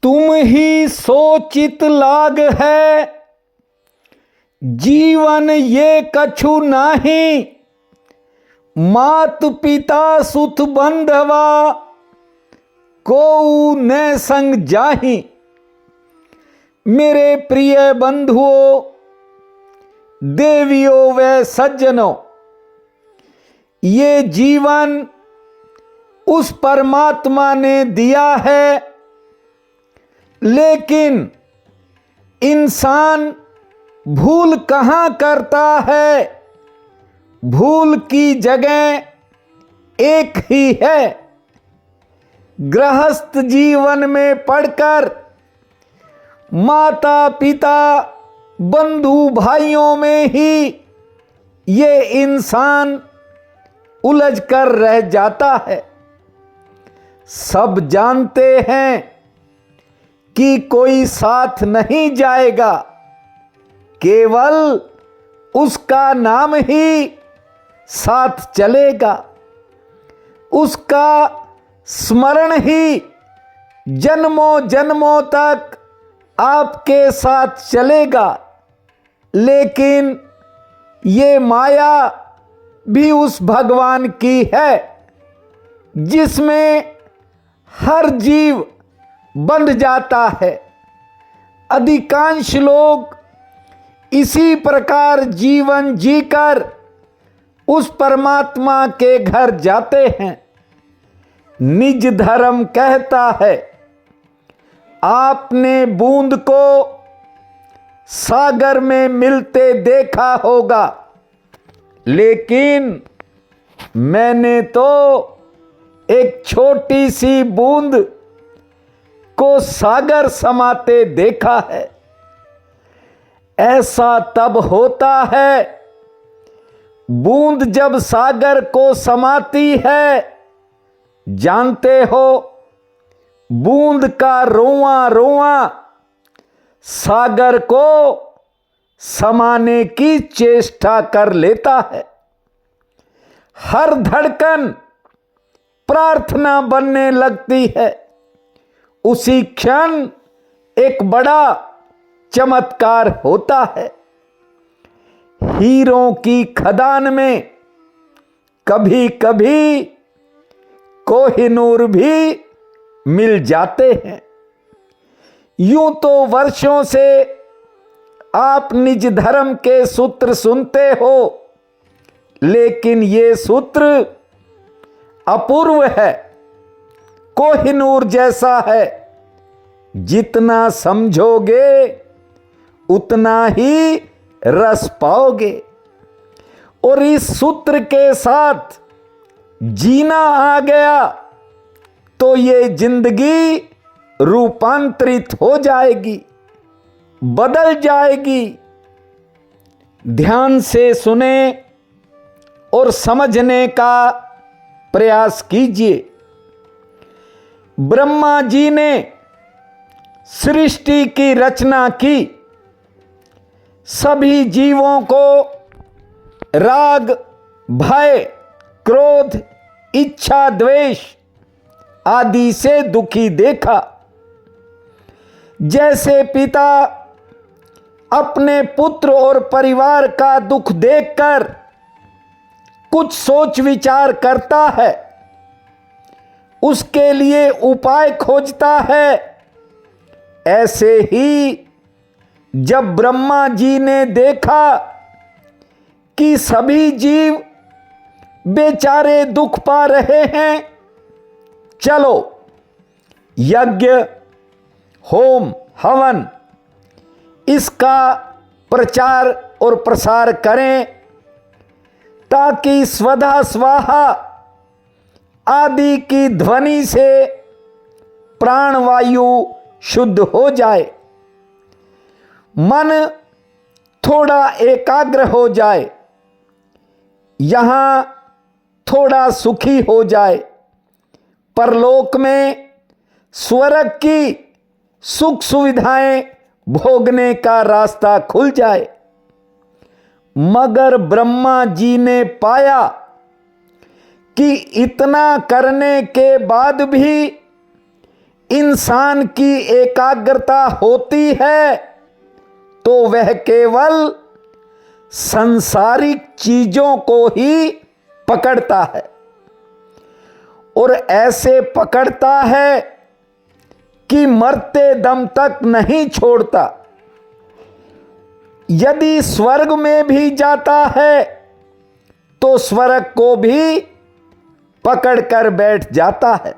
तुम ही सोचित लाग है, जीवन ये कछु नाही। मात पिता सुत बंधवा, को न संग जाहि। मेरे प्रिय बंधुओं, देवियों व सज्जनों, ये जीवन उस परमात्मा ने दिया है, लेकिन इंसान भूल कहां करता है। भूल की जगह एक ही है। गृहस्थ जीवन में पढ़कर माता पिता बंधु भाइयों में ही ये इंसान उलझ कर रह जाता है। सब जानते हैं कि कोई साथ नहीं जाएगा, केवल उसका नाम ही साथ चलेगा, उसका स्मरण ही जन्मों जन्मों तक आपके साथ चलेगा। लेकिन ये माया भी उस भगवान की है जिसमें हर जीव बंध जाता है। अधिकांश लोग इसी प्रकार जीवन जीकर उस परमात्मा के घर जाते हैं। निज धर्म कहता है, आपने बूंद को सागर में मिलते देखा होगा, लेकिन मैंने तो एक छोटी सी बूंद को सागर समाते देखा है। ऐसा तब होता है बूंद जब सागर को समाती है। जानते हो, बूंद का रोआ रोआ सागर को समाने की चेष्टा कर लेता है। हर धड़कन प्रार्थना बनने लगती है। उसी क्षण एक बड़ा चमत्कार होता है। हीरों की खदान में कभी कभी कोहिनूर भी मिल जाते हैं। यूं तो वर्षों से आप निज धर्म के सूत्र सुनते हो, लेकिन ये सूत्र अपूर्व है, कोहिनूर जैसा है। जितना समझोगे उतना ही रस पाओगे। और इस सूत्र के साथ जीना आ गया तो ये जिंदगी रूपांतरित हो जाएगी, बदल जाएगी। ध्यान से सुने और समझने का प्रयास कीजिए। ब्रह्मा जी ने सृष्टि की रचना की। सभी जीवों को राग, भय, क्रोध, इच्छा, द्वेष आदि से दुखी देखा। जैसे पिता अपने पुत्र और परिवार का दुख देखकर कुछ सोच विचार करता है, उसके लिए उपाय खोजता है, ऐसे ही जब ब्रह्मा जी ने देखा कि सभी जीव बेचारे दुख पा रहे हैं, चलो यज्ञ, होम, हवन इसका प्रचार और प्रसार करें, ताकि स्वधा स्वाहा आदि की ध्वनि से प्राणवायु शुद्ध हो जाए, मन थोड़ा एकाग्र हो जाए, यहां थोड़ा सुखी हो जाए, परलोक में स्वर्ग की सुख सुविधाएं भोगने का रास्ता खुल जाए। मगर ब्रह्मा जी ने पाया कि इतना करने के बाद भी इंसान की एकाग्रता होती है तो वह केवल सांसारिक चीजों को ही पकड़ता है और ऐसे पकड़ता है कि मरते दम तक नहीं छोड़ता। यदि स्वर्ग में भी जाता है तो स्वर्ग को भी पकड़कर बैठ जाता है।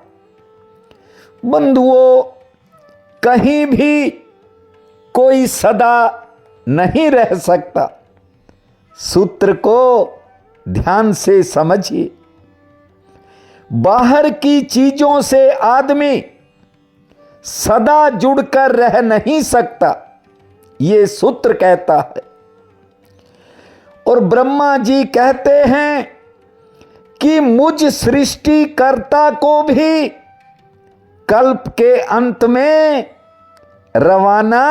बंधुओं, कहीं भी कोई सदा नहीं रह सकता। सूत्र को ध्यान से समझिए। बाहर की चीजों से आदमी सदा जुड़कर रह नहीं सकता, यह सूत्र कहता है। और ब्रह्मा जी कहते हैं कि मुझ सृष्टिकर्ता को भी कल्प के अंत में रवाना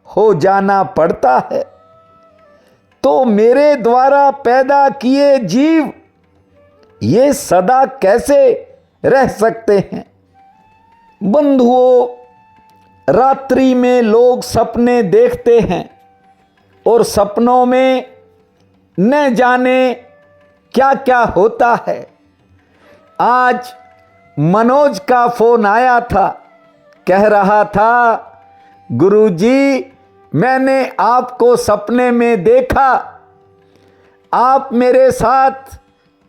हो जाना पड़ता है, तो मेरे द्वारा पैदा किए जीव ये सदा कैसे रह सकते हैं। बंधुओं, रात्रि में लोग सपने देखते हैं और सपनों में न जाने क्या क्या होता है। आज मनोज का फोन आया था, कह रहा था, गुरुजी मैंने आपको सपने में देखा, आप मेरे साथ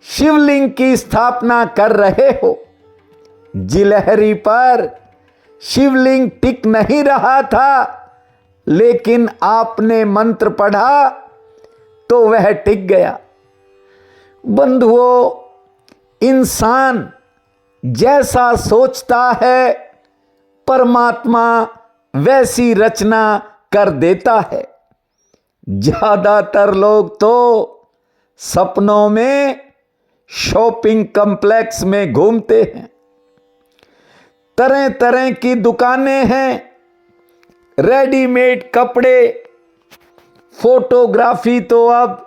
शिवलिंग की स्थापना कर रहे हो। जिलहरी पर शिवलिंग टिक नहीं रहा था, लेकिन आपने मंत्र पढ़ा तो वह टिक गया। बंधुओं, इंसान जैसा सोचता है परमात्मा वैसी रचना कर देता है। ज्यादातर लोग तो सपनों में शॉपिंग कॉम्प्लेक्स में घूमते हैं। तरह तरह की दुकानें हैं, रेडीमेड कपड़े, फोटोग्राफी तो अब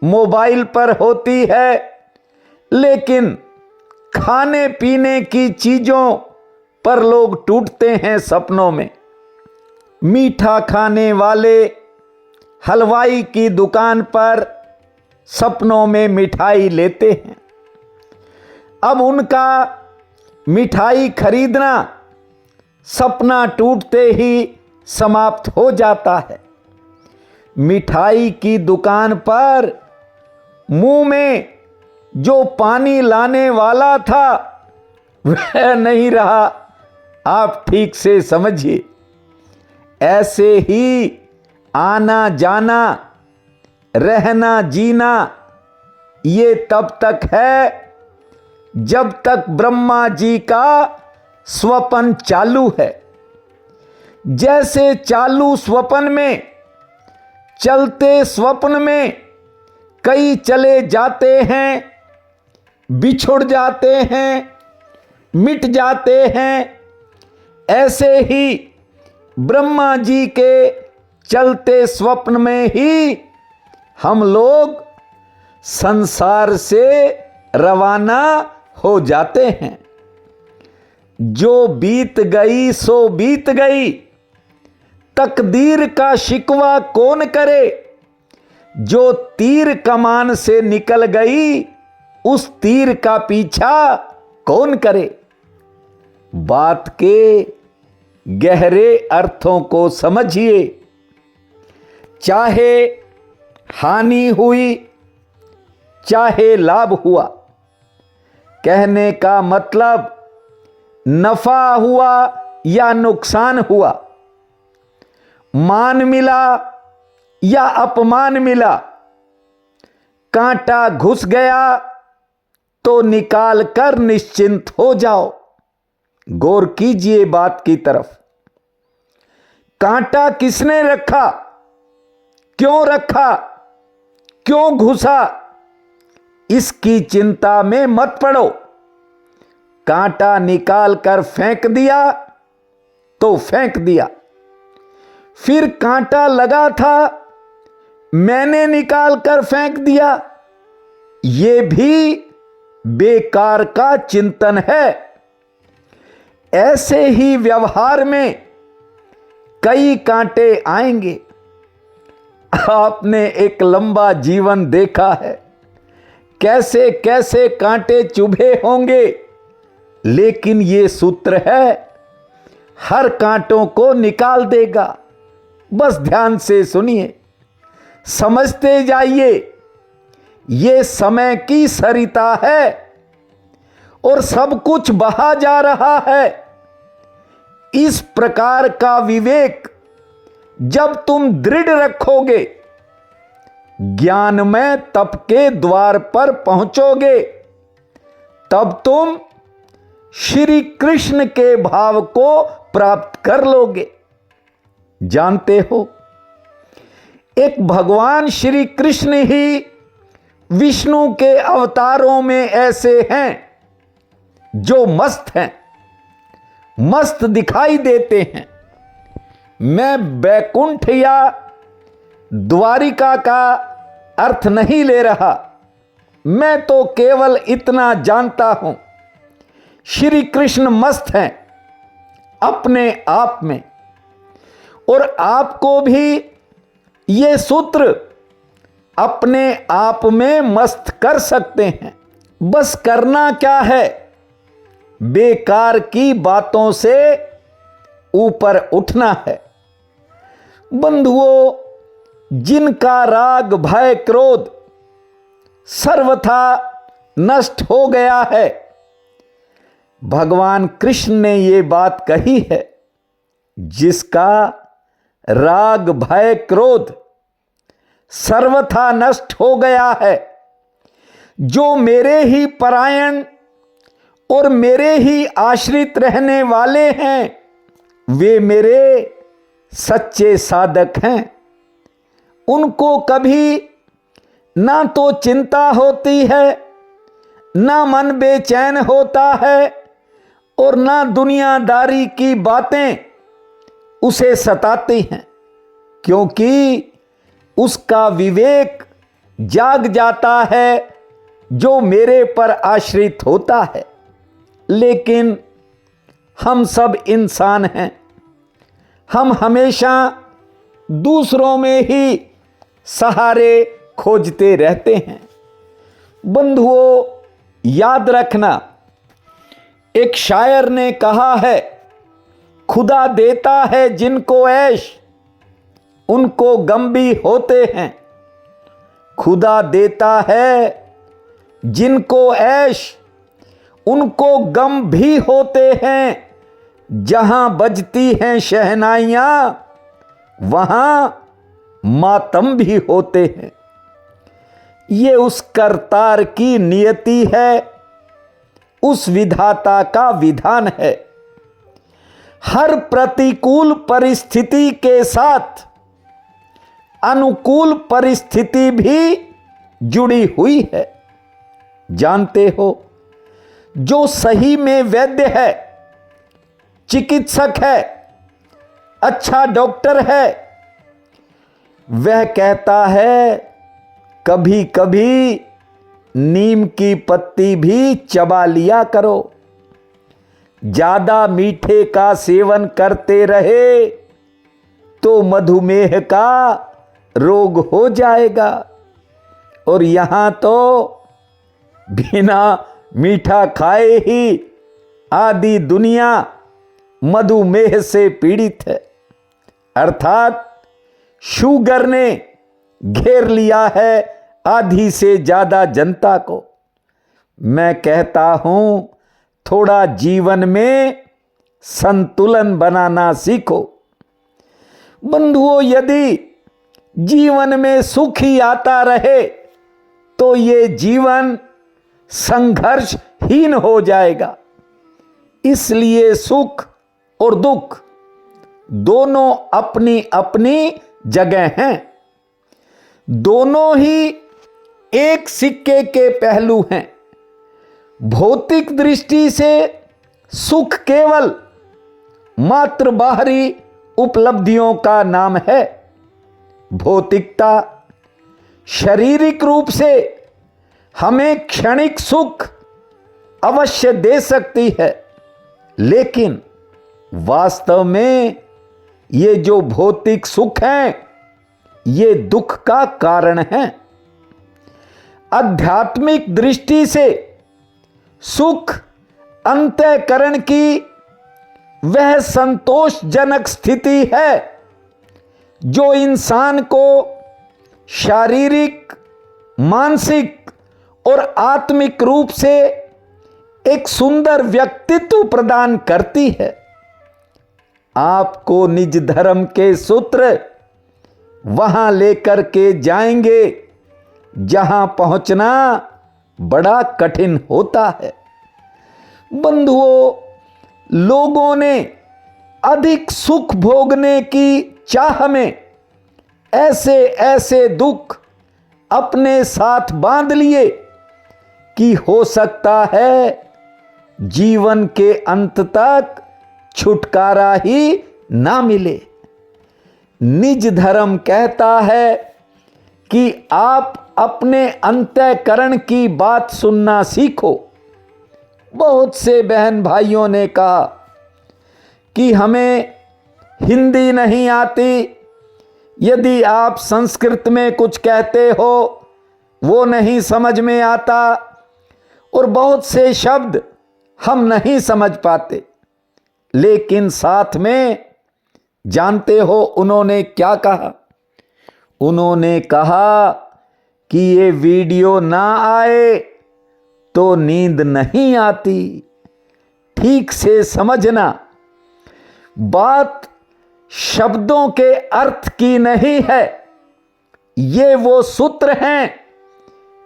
मोबाइल पर होती है, लेकिन खाने पीने की चीजों पर लोग टूटते हैं सपनों में। मीठा खाने वाले हलवाई की दुकान पर सपनों में मिठाई लेते हैं। अब उनका मिठाई खरीदना सपना टूटते ही समाप्त हो जाता है। मिठाई की दुकान पर मुंह में जो पानी लाने वाला था वह नहीं रहा। आप ठीक से समझिए। ऐसे ही आना जाना, रहना जीना ये तब तक है जब तक ब्रह्मा जी का स्वपन चालू है। जैसे चालू स्वपन में, चलते स्वप्न में कई चले जाते हैं, बिछुड़ जाते हैं, मिट जाते हैं, ऐसे ही ब्रह्मा जी के चलते स्वप्न में ही हम लोग संसार से रवाना हो जाते हैं। जो बीत गई सो बीत गई, तकदीर का शिकवा कौन करे। जो तीर कमान से निकल गई, उस तीर का पीछा कौन करे। बात के गहरे अर्थों को समझिए। चाहे हानि हुई, चाहे लाभ हुआ, कहने का मतलब नफा हुआ या नुकसान हुआ, मान मिला या अपमान मिला, कांटा घुस गया तो निकाल कर निश्चिंत हो जाओ। गौर कीजिए बात की तरफ। कांटा किसने रखा, क्यों रखा, क्यों घुसा, इसकी चिंता में मत पड़ो। कांटा निकाल कर फेंक दिया तो फेंक दिया। फिर कांटा लगा था, मैंने निकाल कर फेंक दिया, यह भी बेकार का चिंतन है। ऐसे ही व्यवहार में कई कांटे आएंगे। आपने एक लंबा जीवन देखा है, कैसे कैसे कांटे चुभे होंगे, लेकिन ये सूत्र है, हर कांटों को निकाल देगा। बस ध्यान से सुनिए, समझते जाइए। ये समय की सरिता है और सब कुछ बहा जा रहा है। इस प्रकार का विवेक जब तुम दृढ़ रखोगे, ज्ञानमय तप के द्वार पर पहुंचोगे, तब तुम श्री कृष्ण के भाव को प्राप्त कर लोगे। जानते हो, एक भगवान श्री कृष्ण ही विष्णु के अवतारों में ऐसे हैं जो मस्त हैं, मस्त दिखाई देते हैं। मैं बैकुंठ या द्वारिका का अर्थ नहीं ले रहा, मैं तो केवल इतना जानता हूं, श्री कृष्ण मस्त हैं अपने आप में। और आपको भी ये सूत्र अपने आप में मस्त कर सकते हैं। बस करना क्या है, बेकार की बातों से ऊपर उठना है। बंधुओं, जिनका राग भय क्रोध सर्वथा नष्ट हो गया है, भगवान कृष्ण ने ये बात कही है, जिसका राग भय क्रोध सर्वथा नष्ट हो गया है, जो मेरे ही परायण और मेरे ही आश्रित रहने वाले हैं, वे मेरे सच्चे साधक हैं। उनको कभी ना तो चिंता होती है, ना मन बेचैन होता है, और ना दुनियादारी की बातें उसे सताती हैं, क्योंकि उसका विवेक जाग जाता है जो मेरे पर आश्रित होता है। लेकिन हम सब इंसान हैं, हम हमेशा दूसरों में ही सहारे खोजते रहते हैं। बंधुओं, याद रखना, एक शायर ने कहा है, खुदा देता है जिनको ऐश, उनको गम भी होते हैं। खुदा देता है जिनको ऐश, उनको गम भी होते हैं। जहां बजती हैं शहनाइयां, वहां मातम भी होते हैं। ये उस करतार की नियति है, उस विधाता का विधान है। हर प्रतिकूल परिस्थिति के साथ अनुकूल परिस्थिति भी जुड़ी हुई है। जानते हो, जो सही में वैद्य है, चिकित्सक है, अच्छा डॉक्टर है, वह कहता है कभी कभी नीम की पत्ती भी चबा लिया करो। ज्यादा मीठे का सेवन करते रहे तो मधुमेह का रोग हो जाएगा। और यहां तो बिना मीठा खाए ही आधी दुनिया मधुमेह से पीड़ित है, अर्थात शुगर ने घेर लिया है आधी से ज्यादा जनता को। मैं कहता हूं, थोड़ा जीवन में संतुलन बनाना सीखो। बंधुओं, यदि जीवन में सुख ही आता रहे तो ये जीवन संघर्षहीन हो जाएगा। इसलिए सुख और दुख दोनों अपनी अपनी जगह हैं, दोनों ही एक सिक्के के पहलू हैं। भौतिक दृष्टि से सुख केवल मात्र बाहरी उपलब्धियों का नाम है। भौतिकता शारीरिक रूप से हमें क्षणिक सुख अवश्य दे सकती है, लेकिन वास्तव में ये जो भौतिक सुख हैं, ये दुख का कारण है। आध्यात्मिक दृष्टि से सुख अंतःकरण की वह संतोषजनक स्थिति है जो इंसान को शारीरिक, मानसिक और आत्मिक रूप से एक सुंदर व्यक्तित्व प्रदान करती है। आपको निज धर्म के सूत्र वहां लेकर के जाएंगे जहां पहुंचना बड़ा कठिन होता है। बंधुओं, लोगों ने अधिक सुख भोगने की चाह में ऐसे ऐसे दुख अपने साथ बांध लिए कि हो सकता है जीवन के अंत तक छुटकारा ही ना मिले। निज धर्म कहता है कि आप अपने अंतःकरण की बात सुनना सीखो। बहुत से बहन भाइयों ने कहा कि हमें हिंदी नहीं आती, यदि आप संस्कृत में कुछ कहते हो वो नहीं समझ में आता, और बहुत से शब्द हम नहीं समझ पाते। लेकिन साथ में जानते हो उन्होंने क्या कहा? उन्होंने कहा कि ये वीडियो ना आए तो नींद नहीं आती। ठीक से समझना, बात शब्दों के अर्थ की नहीं है। ये वो सूत्र हैं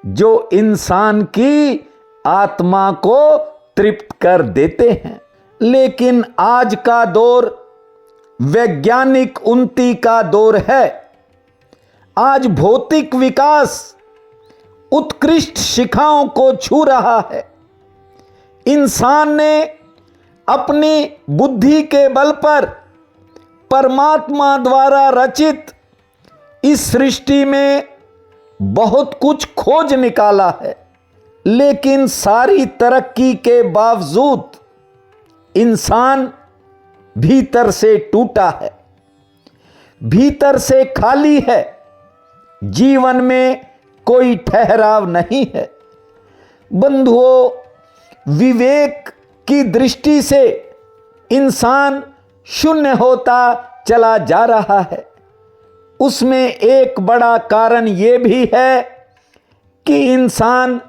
जो इंसान की आत्मा को तृप्त कर देते हैं। लेकिन आज का दौर वैज्ञानिक उन्नति का दौर है। आज भौतिक विकास उत्कृष्ट शिखाओं को छू रहा है। इंसान ने अपनी बुद्धि के बल पर परमात्मा द्वारा रचित इस सृष्टि में बहुत कुछ खोज निकाला है। लेकिन सारी तरक्की के बावजूद इंसान भीतर से टूटा है, भीतर से खाली है। जीवन में कोई ठहराव नहीं है। बंधुओं, विवेक की दृष्टि से इंसान शून्य होता चला जा रहा है। उसमें एक बड़ा कारण यह भी है कि इंसान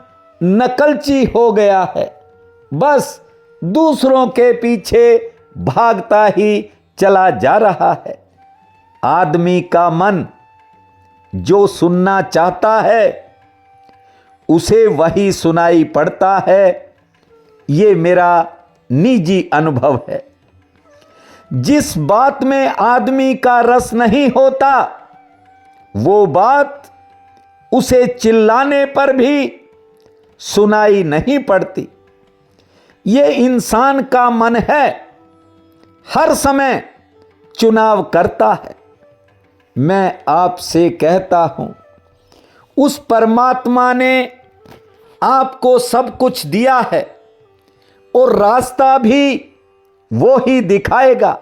नकलची हो गया है। बस दूसरों के पीछे भागता ही चला जा रहा है। आदमी का मन जो सुनना चाहता है उसे वही सुनाई पड़ता है। ये मेरा निजी अनुभव है। जिस बात में आदमी का रस नहीं होता वो बात उसे चिल्लाने पर भी सुनाई नहीं पड़ती। ये इंसान का मन है, हर समय चुनाव करता है। मैं आपसे कहता हूं, उस परमात्मा ने आपको सब कुछ दिया है और रास्ता भी वो ही दिखाएगा।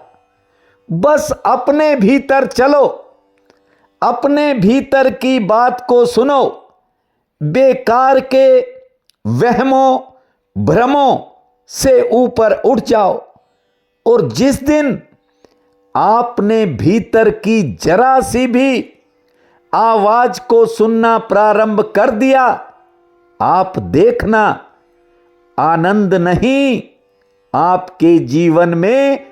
बस अपने भीतर चलो, अपने भीतर की बात को सुनो, बेकार के वहमों भ्रमों से ऊपर उठ जाओ। और जिस दिन आपने भीतर की जरा सी भी आवाज को सुनना प्रारंभ कर दिया, आप देखना आनंद नहीं, आपके जीवन में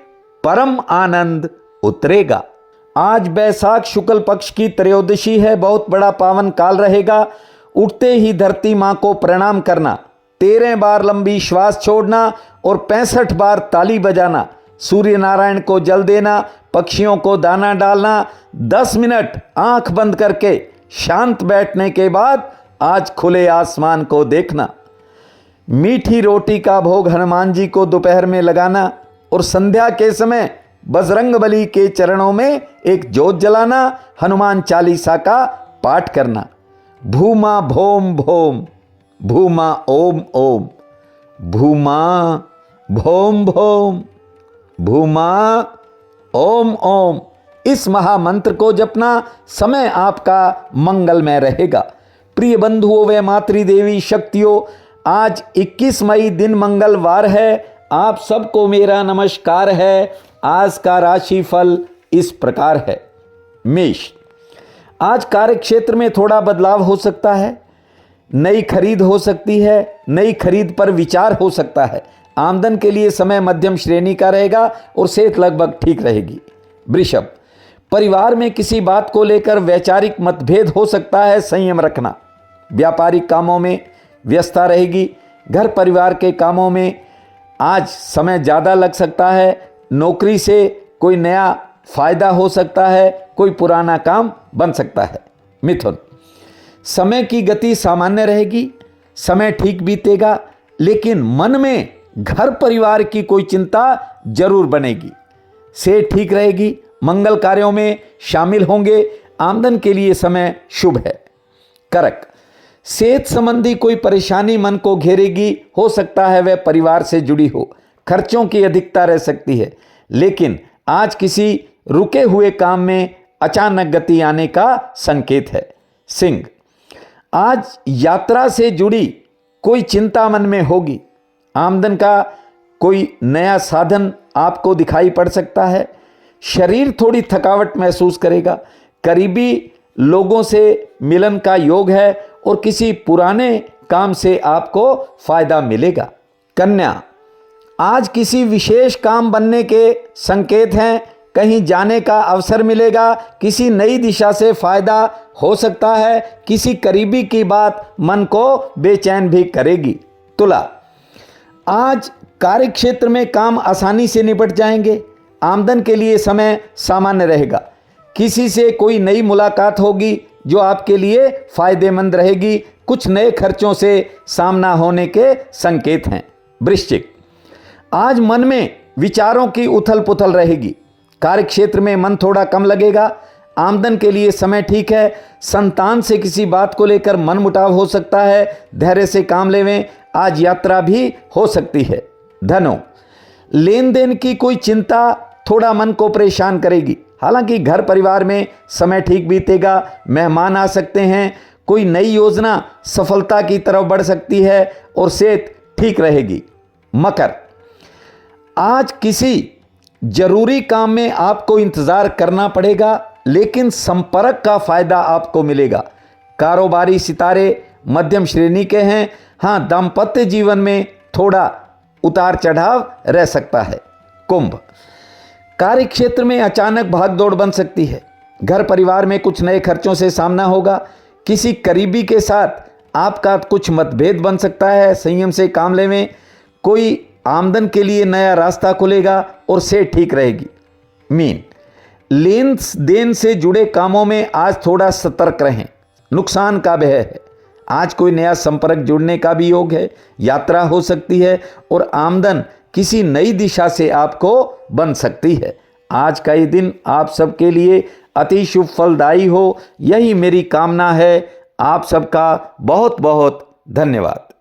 परम आनंद उतरेगा। आज बैसाख शुक्ल पक्ष की त्रयोदशी है। बहुत बड़ा पावन काल रहेगा। उठते ही धरती मां को प्रणाम करना, 13 बार लंबी श्वास छोड़ना और 65 बार ताली बजाना, सूर्य नारायण को जल देना, पक्षियों को दाना डालना, 10 मिनट आंख बंद करके शांत बैठने के बाद आज खुले आसमान को देखना। मीठी रोटी का भोग हनुमान जी को दोपहर में लगाना और संध्या के समय बजरंगबली के चरणों में एक जोत जलाना, हनुमान चालीसा का पाठ करना। भूमा भोम भोम, भूमा ओम ओम, भूमा भोम भोम, भूमा, ओम ओम। इस महामंत्र को जपना, समय आपका मंगलमय रहेगा। प्रिय बंधुओं व मातृदेवी शक्तियों, आज 21 मई दिन मंगलवार है। आप सबको मेरा नमस्कार है। आज का राशिफल इस प्रकार है। मेष, आज कार्य क्षेत्र में थोड़ा बदलाव हो सकता है। नई खरीद हो सकती है। नई खरीद पर विचार हो सकता है। आमदन के लिए समय मध्यम श्रेणी का रहेगा और सेहत लगभग ठीक रहेगी। वृषभ, परिवार में किसी बात को लेकर वैचारिक मतभेद हो सकता है, संयम रखना। व्यापारिक कामों में व्यस्तता रहेगी। घर परिवार के कामों में आज समय ज़्यादा लग सकता है। नौकरी से कोई नया फायदा हो सकता है। कोई पुराना काम बन सकता है। मिथुन, समय की गति सामान्य रहेगी। समय ठीक बीतेगा, लेकिन मन में घर परिवार की कोई चिंता जरूर बनेगी। सेहत ठीक रहेगी। मंगल कार्यों में शामिल होंगे। आमदन के लिए समय शुभ है। कर्क, सेहत संबंधी कोई परेशानी मन को घेरेगी। हो सकता है वह परिवार से जुड़ी हो। खर्चों की अधिकता रह सकती है, लेकिन आज किसी रुके हुए काम में अचानक गति आने का संकेत है। सिंह, आज यात्रा से जुड़ी कोई चिंता मन में होगी। आमदन का कोई नया साधन आपको दिखाई पड़ सकता है। शरीर थोड़ी थकावट महसूस करेगा। करीबी लोगों से मिलन का योग है और किसी पुराने काम से आपको फायदा मिलेगा। कन्या, आज किसी विशेष काम बनने के संकेत हैं। कहीं जाने का अवसर मिलेगा। किसी नई दिशा से फायदा हो सकता है। किसी करीबी की बात मन को बेचैन भी करेगी। तुला, आज कार्य क्षेत्र में काम आसानी से निपट जाएंगे। आमदन के लिए समय सामान्य रहेगा। किसी से कोई नई मुलाकात होगी जो आपके लिए फायदेमंद रहेगी। कुछ नए खर्चों से सामना होने के संकेत हैं। वृश्चिक, आज मन में विचारों की उथल पुथल रहेगी। कार्य क्षेत्र में मन थोड़ा कम लगेगा। आमदन के लिए समय ठीक है। संतान से किसी बात को लेकर मनमुटाव हो सकता है। धैर्य से काम लेवें। आज यात्रा भी हो सकती है। धनो, लेन देन की कोई चिंता थोड़ा मन को परेशान करेगी। हालांकि घर परिवार में समय ठीक बीतेगा। मेहमान आ सकते हैं। कोई नई योजना सफलता की तरफ बढ़ सकती है और सेहत ठीक रहेगी। मकर, आज किसी जरूरी काम में आपको इंतजार करना पड़ेगा, लेकिन संपर्क का फायदा आपको मिलेगा। कारोबारी सितारे मध्यम श्रेणी के हैं। हाँ, दाम्पत्य जीवन में थोड़ा उतार चढ़ाव रह सकता है। कुंभ, कार्य क्षेत्र में अचानक भागदौड़ बन सकती है। घर परिवार में कुछ नए खर्चों से सामना होगा। किसी करीबी के साथ आपका कुछ मतभेद बन सकता है। संयम से काम लेवें। कोई आमदन के लिए नया रास्ता खुलेगा और सेहत ठीक रहेगी। मीन, लेन देन से जुड़े कामों में आज थोड़ा सतर्क रहें। नुकसान का भय है। आज कोई नया संपर्क जुड़ने का भी योग है। यात्रा हो सकती है और आमदन किसी नई दिशा से आपको बन सकती है। आज का ये दिन आप सबके लिए अति शुभ फलदायी हो, यही मेरी कामना है। आप सबका बहुत बहुत धन्यवाद।